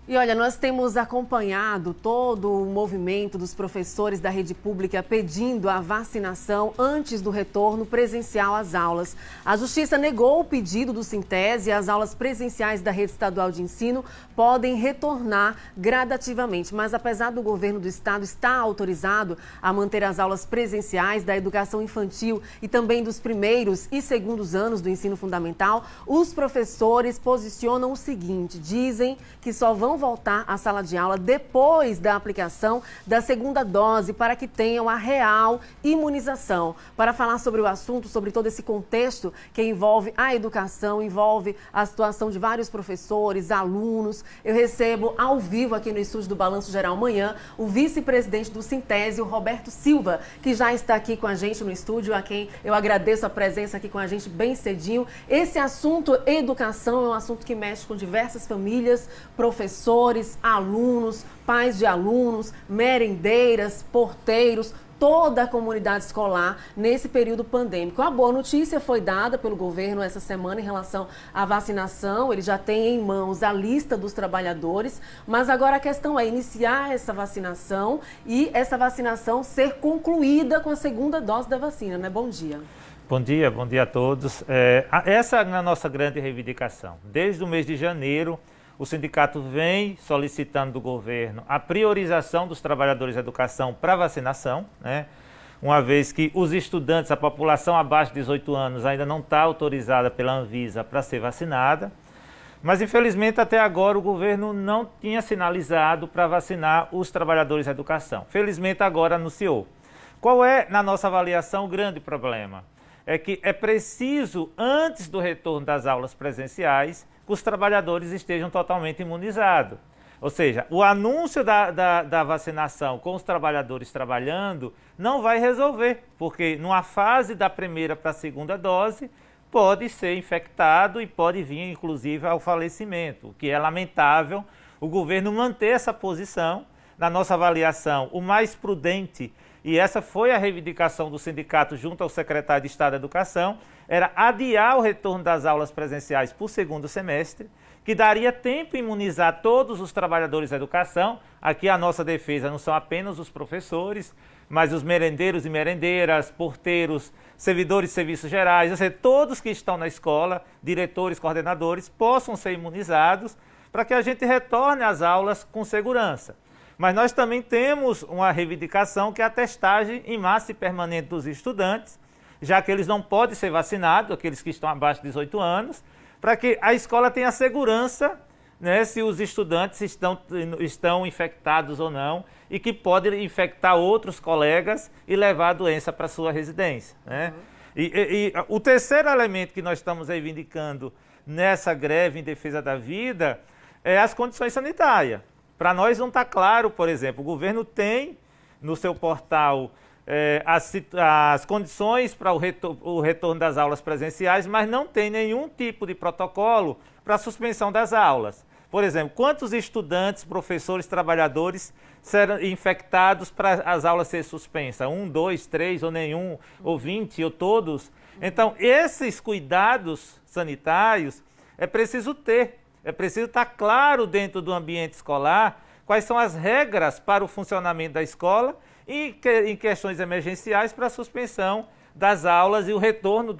E olha, nós temos acompanhado todo o movimento dos professores da rede pública pedindo a vacinação antes do retorno presencial às aulas. A Justiça negou o pedido do Sintese e as aulas presenciais da rede estadual de ensino podem retornar gradativamente. Mas apesar do governo do estado estar autorizado a manter as aulas presenciais da educação infantil e também dos primeiros e segundos anos do ensino fundamental, os professores posicionam o seguinte: dizem que só vão voltar à sala de aula depois da aplicação da segunda dose para que tenham a real imunização. Para falar sobre o assunto, sobre todo esse contexto que envolve a educação, envolve a situação de vários professores, alunos, eu recebo ao vivo aqui no estúdio do Balanço Geral Manhã o vice-presidente do Sintese, o Roberto Silva, que já está aqui com a gente no estúdio, a quem eu agradeço a presença aqui com a gente bem cedinho. Esse assunto, educação, é um assunto que mexe com diversas famílias, professores, alunos, pais de alunos, merendeiras, porteiros, toda a comunidade escolar nesse período pandêmico. A boa notícia foi dada pelo governo essa semana em relação à vacinação. Ele já tem em mãos a lista dos trabalhadores, mas agora a questão é iniciar essa vacinação e essa vacinação ser concluída com a segunda dose da vacina, né? Bom dia. Bom dia a todos. Essa é a nossa grande reivindicação. Desde o mês de janeiro, o sindicato vem solicitando do governo a priorização dos trabalhadores da educação para vacinação, né? Uma vez que os estudantes, a população abaixo de 18 anos ainda não está autorizada pela Anvisa para ser vacinada. Mas, infelizmente, até agora o governo não tinha sinalizado para vacinar os trabalhadores da educação. Felizmente, agora anunciou. Qual é, na nossa avaliação, o grande problema? É que é preciso, antes do retorno das aulas presenciais, que os trabalhadores estejam totalmente imunizados. Ou seja, o anúncio da vacinação com os trabalhadores trabalhando não vai resolver, porque numa fase da primeira para a segunda dose, pode ser infectado e pode vir, inclusive, ao falecimento, o que é lamentável o governo manter essa posição. Na nossa avaliação, o mais prudente, e essa foi a reivindicação do sindicato junto ao secretário de Estado da Educação, era adiar o retorno das aulas presenciais para o segundo semestre, que daria tempo de imunizar todos os trabalhadores da educação. Aqui a nossa defesa não são apenas os professores, mas os merendeiros e merendeiras, porteiros, servidores de serviços gerais, ou seja, todos que estão na escola, diretores, coordenadores, possam ser imunizados para que a gente retorne às aulas com segurança. Mas nós também temos uma reivindicação que é a testagem em massa e permanente dos estudantes, já que eles não podem ser vacinados, aqueles que estão abaixo de 18 anos, para que a escola tenha segurança, né, se os estudantes estão infectados ou não, e que podem infectar outros colegas e levar a doença para a sua residência, né? E o terceiro elemento que nós estamos reivindicando nessa greve em defesa da vida é as condições sanitárias. Para nós não está claro, por exemplo, o governo tem no seu portal as condições para o retorno das aulas presenciais, mas não tem nenhum tipo de protocolo para a suspensão das aulas. Por exemplo, quantos estudantes, professores, trabalhadores serão infectados para as aulas serem suspensas? 1, 2, 3 ou nenhum, ou 20 ou todos? Então, esses cuidados sanitários é preciso ter. É preciso estar claro dentro do ambiente escolar quais são as regras para o funcionamento da escola e em questões emergenciais para a suspensão das aulas e o retorno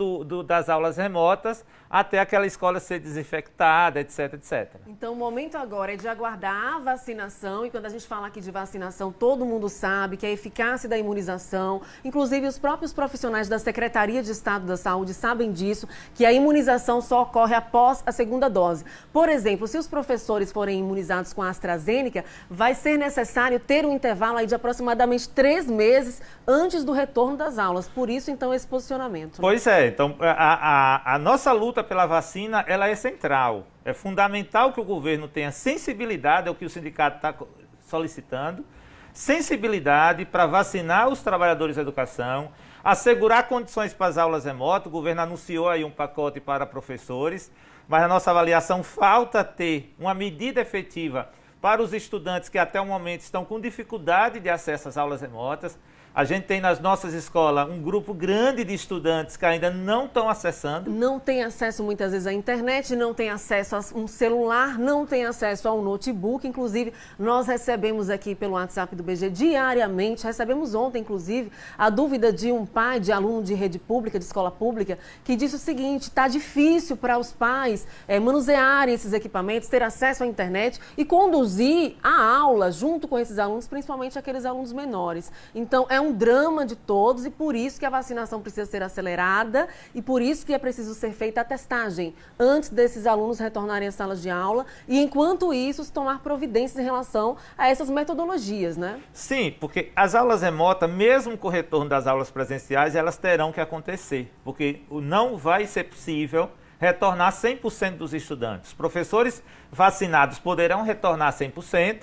das aulas remotas até aquela escola ser desinfectada, etc, etc. Então, o momento agora é de aguardar a vacinação, e quando a gente fala aqui de vacinação, todo mundo sabe que a eficácia da imunização, inclusive os próprios profissionais da Secretaria de Estado da Saúde sabem disso, que a imunização só ocorre após a segunda dose. Por exemplo, se os professores forem imunizados com a AstraZeneca, vai ser necessário ter um intervalo aí de aproximadamente 3 meses antes do retorno das aulas. Por isso, então, esse posicionamento. Pois é, então a nossa luta pela vacina, ela é central. É fundamental que o governo tenha sensibilidade, é o que o sindicato está solicitando, sensibilidade para vacinar os trabalhadores da educação, assegurar condições para as aulas remotas. O governo anunciou aí um pacote para professores, mas na nossa avaliação falta ter uma medida efetiva para os estudantes que até o momento estão com dificuldade de acesso às aulas remotas. A gente tem nas nossas escolas um grupo grande de estudantes que ainda não estão acessando. Não tem acesso muitas vezes à internet, não tem acesso a um celular, não tem acesso a um notebook. Inclusive, nós recebemos aqui pelo WhatsApp do BG diariamente, recebemos ontem, inclusive, a dúvida de um pai de aluno de rede pública, de escola pública, que disse o seguinte: está difícil para os pais manusearem esses equipamentos, ter acesso à internet e conduzir a aula junto com esses alunos, principalmente aqueles alunos menores. Então, é um drama de todos e por isso que a vacinação precisa ser acelerada e por isso que é preciso ser feita a testagem antes desses alunos retornarem às salas de aula e, enquanto isso, se tomar providências em relação a essas metodologias, né? Sim, porque as aulas remotas, mesmo com o retorno das aulas presenciais, elas terão que acontecer, porque não vai ser possível retornar 100% dos estudantes. Os professores vacinados poderão retornar 100%,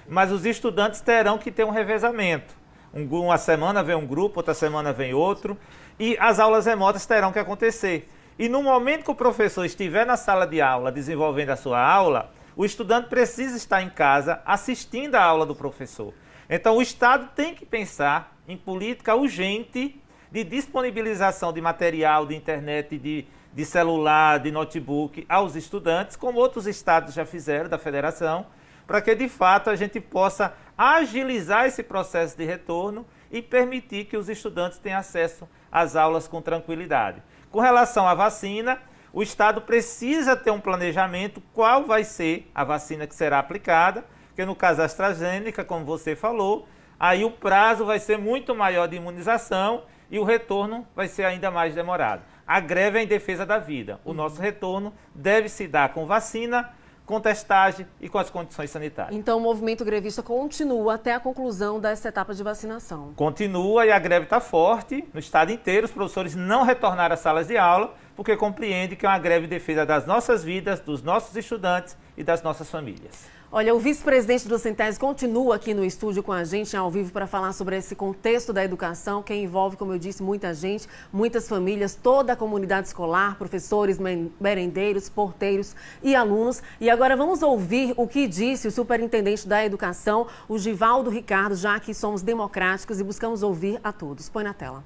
mas os estudantes terão que ter um revezamento. Uma semana vem um grupo, outra semana vem outro, e as aulas remotas terão que acontecer. E no momento que o professor estiver na sala de aula desenvolvendo a sua aula, o estudante precisa estar em casa assistindo a aula do professor. Então o Estado tem que pensar em política urgente de disponibilização de material, de internet, de celular, de notebook aos estudantes, como outros estados já fizeram da federação, para que de fato a gente possa agilizar esse processo de retorno e permitir que os estudantes tenham acesso às aulas com tranquilidade. Com relação à vacina, o Estado precisa ter um planejamento qual vai ser a vacina que será aplicada, porque no caso da AstraZeneca, como você falou, aí o prazo vai ser muito maior de imunização e o retorno vai ser ainda mais demorado. A greve é em defesa da vida. O nosso retorno deve se dar com vacina, com testagem e com as condições sanitárias. Então o movimento grevista continua até a conclusão dessa etapa de vacinação. Continua e a greve está forte no estado inteiro. Os professores não retornaram às salas de aula porque compreendem que é uma greve em defesa das nossas vidas, dos nossos estudantes e das nossas famílias. Olha, o vice-presidente do Sintese continua aqui no estúdio com a gente ao vivo para falar sobre esse contexto da educação que envolve, como eu disse, muita gente, muitas famílias, toda a comunidade escolar, professores, merendeiros, porteiros e alunos. E agora vamos ouvir o que disse o superintendente da educação, o Givaldo Ricardo, já que somos democráticos e buscamos ouvir a todos. Põe na tela.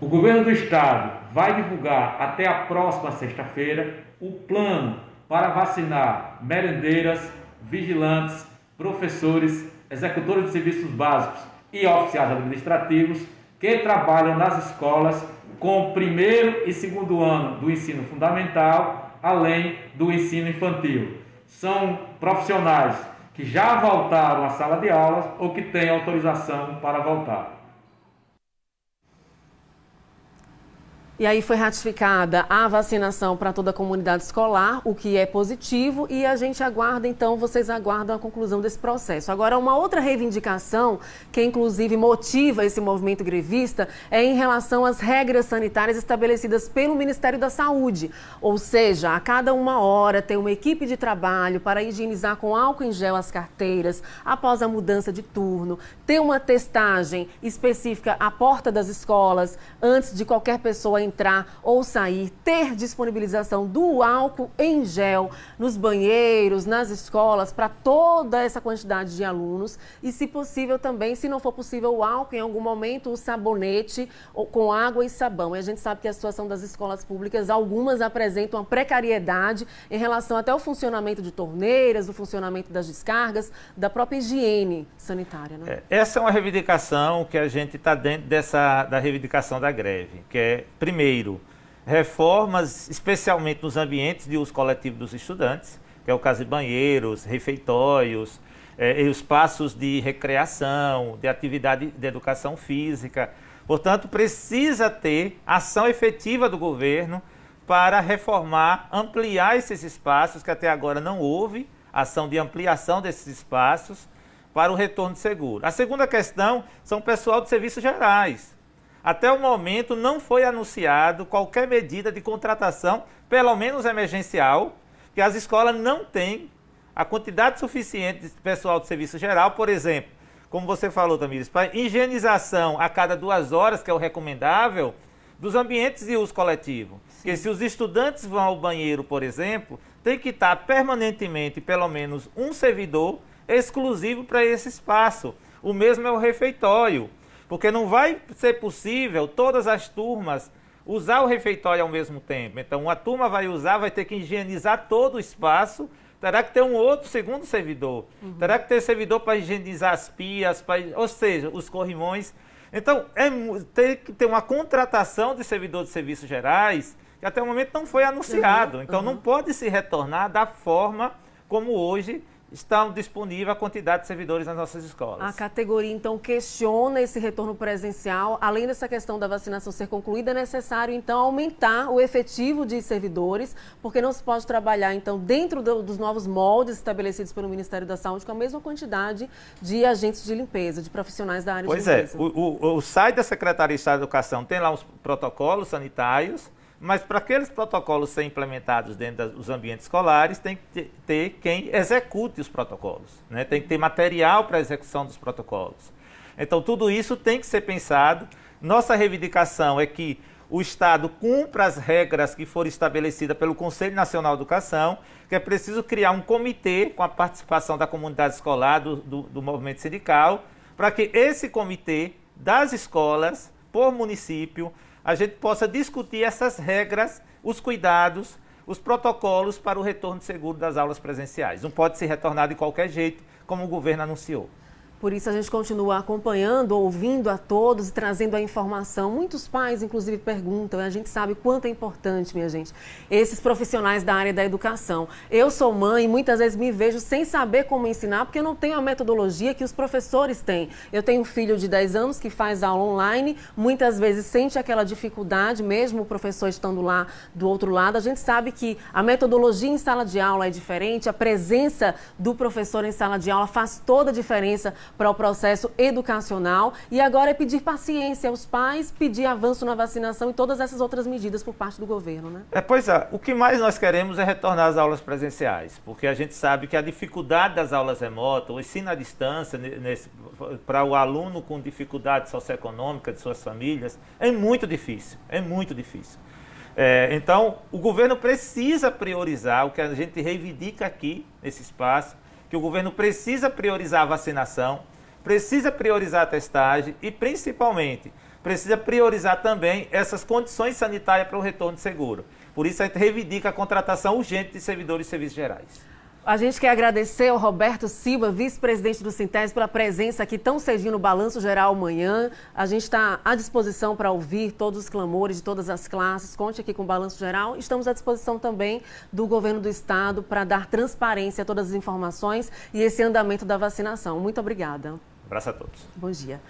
O governo do estado vai divulgar até a próxima sexta-feira o plano para vacinar merendeiras, vigilantes, professores, executores de serviços básicos e oficiais administrativos que trabalham nas escolas com o primeiro e segundo ano do ensino fundamental, além do ensino infantil. São profissionais que já voltaram à sala de aulas ou que têm autorização para voltar. E aí foi ratificada a vacinação para toda a comunidade escolar, o que é positivo, e a gente aguarda, então, vocês aguardam a conclusão desse processo. Agora, uma outra reivindicação, que inclusive motiva esse movimento grevista, é em relação às regras sanitárias estabelecidas pelo Ministério da Saúde. Ou seja, a cada 1 hora tem uma equipe de trabalho para higienizar com álcool em gel as carteiras, após a mudança de turno, ter uma testagem específica à porta das escolas, antes de qualquer pessoa entrar ou sair, ter disponibilização do álcool em gel nos banheiros, nas escolas, para toda essa quantidade de alunos e, se possível também, se não for possível o álcool, em algum momento o sabonete ou com água e sabão. E a gente sabe que a situação das escolas públicas, algumas apresentam uma precariedade em relação até ao funcionamento de torneiras, o funcionamento das descargas, da própria higiene sanitária, né? Essa é uma reivindicação que a gente está dentro da reivindicação da greve, que é, primeiro, reformas, especialmente nos ambientes de uso coletivo dos estudantes, que é o caso de banheiros, refeitórios, espaços de recreação, de atividade de educação física. Portanto, precisa ter ação efetiva do governo para reformar, ampliar esses espaços, que até agora não houve ação de ampliação desses espaços para o retorno seguro. A segunda questão são o pessoal de serviços gerais. Até o momento não foi anunciado qualquer medida de contratação, pelo menos emergencial, que as escolas não têm a quantidade suficiente de pessoal de serviço geral, por exemplo, como você falou, Tamires, para higienização a cada 2 horas, que é o recomendável, dos ambientes de uso coletivo. Sim. Porque se os estudantes vão ao banheiro, por exemplo, tem que estar permanentemente pelo menos um servidor exclusivo para esse espaço. O mesmo é o refeitório, porque não vai ser possível todas as turmas usar o refeitório ao mesmo tempo. Então, uma turma vai usar, vai ter que higienizar todo o espaço, terá que ter um outro segundo servidor. Terá que ter servidor para higienizar as pias, ou seja, os corrimões. Então, tem que ter uma contratação de servidor de serviços gerais que até o momento não foi anunciado. Então, não pode se retornar da forma como hoje estão disponível a quantidade de servidores nas nossas escolas. A categoria, então, questiona esse retorno presencial. Além dessa questão da vacinação ser concluída, é necessário, então, aumentar o efetivo de servidores, porque não se pode trabalhar, então, dentro dos novos moldes estabelecidos pelo Ministério da Saúde, com a mesma quantidade de agentes de limpeza, de profissionais da área de limpeza. Pois é, o site da Secretaria de Estado da Educação tem lá os protocolos sanitários, mas para aqueles protocolos serem implementados dentro dos ambientes escolares, tem que ter quem execute os protocolos, né? Tem que ter material para a execução dos protocolos. Então, tudo isso tem que ser pensado. Nossa reivindicação é que o Estado cumpra as regras que foram estabelecidas pelo Conselho Nacional de Educação, que é preciso criar um comitê com a participação da comunidade escolar, do movimento sindical, para que esse comitê das escolas, por município, a gente possa discutir essas regras, os cuidados, os protocolos para o retorno seguro das aulas presenciais. Não pode ser retornado de qualquer jeito, como o governo anunciou. Por isso a gente continua acompanhando, ouvindo a todos e trazendo a informação. Muitos pais, inclusive, perguntam, e a gente sabe quanto é importante, minha gente, esses profissionais da área da educação. Eu sou mãe e muitas vezes me vejo sem saber como ensinar, porque eu não tenho a metodologia que os professores têm. Eu tenho um filho de 10 anos que faz aula online, muitas vezes sente aquela dificuldade, mesmo o professor estando lá do outro lado. A gente sabe que a metodologia em sala de aula é diferente, a presença do professor em sala de aula faz toda a diferença para o processo educacional, e agora é pedir paciência aos pais, pedir avanço na vacinação e todas essas outras medidas por parte do governo, né? Pois é, o que mais nós queremos é retornar às aulas presenciais, porque a gente sabe que a dificuldade das aulas remotas, o ensino à distância para o aluno com dificuldade socioeconômica de suas famílias, é muito difícil, é muito difícil. Então, o governo precisa priorizar o que a gente reivindica aqui nesse espaço, que o governo precisa priorizar a vacinação, precisa priorizar a testagem e, principalmente, precisa priorizar também essas condições sanitárias para o retorno seguro. Por isso, a gente reivindica a contratação urgente de servidores de serviços gerais. A gente quer agradecer ao Roberto Silva, vice-presidente do Sintese, pela presença aqui tão cedinho no Balanço Geral amanhã. A gente está à disposição para ouvir todos os clamores de todas as classes. Conte aqui com o Balanço Geral. Estamos à disposição também do governo do estado para dar transparência a todas as informações e esse andamento da vacinação. Muito obrigada. Um abraço a todos. Bom dia.